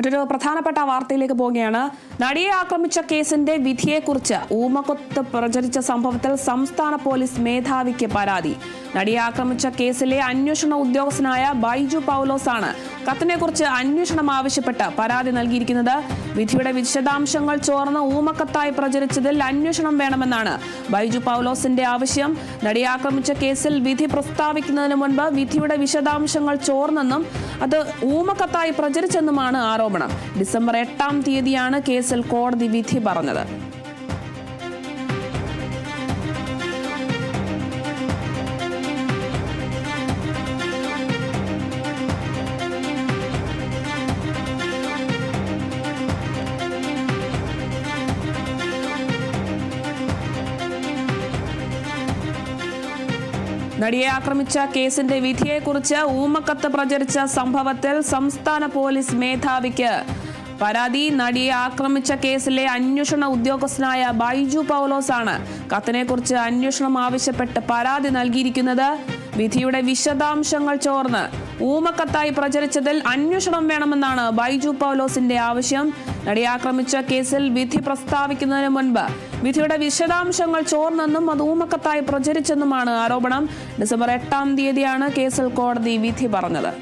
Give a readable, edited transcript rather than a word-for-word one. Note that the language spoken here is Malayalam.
മറ്റൊരു പ്രധാനപ്പെട്ട വാർത്തയിലേക്ക് പോവുകയാണ്. നടിയെ ആക്രമിച്ച കേസിന്റെ വിധിയെക്കുറിച്ച് ഊമക്കൊത്ത് പ്രചരിച്ച സംഭവത്തിൽ സംസ്ഥാന പോലീസ് മേധാവിക്ക് പരാതി. നടിയെ ആക്രമിച്ച കേസിലെ അന്വേഷണ ഉദ്യോഗസ്ഥനായ ബൈജു പൗലോസാണ് കത്തിനെക്കുറിച്ച് അന്വേഷണം ആവശ്യപ്പെട്ട് പരാതി നൽകിയിരിക്കുന്നത്. വിധിയുടെ വിശദാംശങ്ങൾ ചോർന്ന് ഊമക്കത്തായി പ്രചരിച്ചതിൽ അന്വേഷണം വേണമെന്നാണ് ബൈജു പൗലോസിന്റെ ആവശ്യം. നടിയെ ആക്രമിച്ച കേസിൽ വിധി പ്രസ്താവിക്കുന്നതിന് മുൻപ് വിധിയുടെ വിശദാംശങ്ങൾ ചോർന്നെന്നും അത് ഊമക്കത്തായി പ്രചരിച്ചെന്നുമാണ് ആരോപണം. ഡിസംബർ 8-ാം തീയതിയാണ് കേസിൽ കോടതി വിധി പറഞ്ഞത്. നടിയെ ആക്രമിച്ച കേസിന്റെ വിധിയെക്കുറിച്ച് ഊമക്കത്ത് പ്രചരിച്ച സംഭവത്തിൽ സംസ്ഥാന പോലീസ് മേധാവിക്ക് പരാതി. നടിയെ ആക്രമിച്ച കേസിലെ അന്വേഷണ ഉദ്യോഗസ്ഥനായ ബൈജു പൗലോസാണ് കത്തിനെക്കുറിച്ച് അന്വേഷണം ആവശ്യപ്പെട്ട് പരാതി നൽകിയിരിക്കുന്നത്. വിധിയുടെ വിശദാംശങ്ങൾ ചോർന്ന് ഊമക്കത്തായി പ്രചരിച്ചതിൽ അന്വേഷണം വേണമെന്നാണ് ബൈജു പൗലോസിന്റെ ആവശ്യം. നടിയെ ആക്രമിച്ച കേസിൽ വിധി പ്രസ്താവിക്കുന്നതിന് മുൻപ് വിധിയുടെ വിശദാംശങ്ങൾ ചോർന്നെന്നും അത് ഊമക്കത്തായി പ്രചരിച്ചെന്നുമാണ് ആരോപണം. ഡിസംബർ 8-ാം തീയതിയാണ് കേസിൽ കോടതി വിധി പറഞ്ഞത്.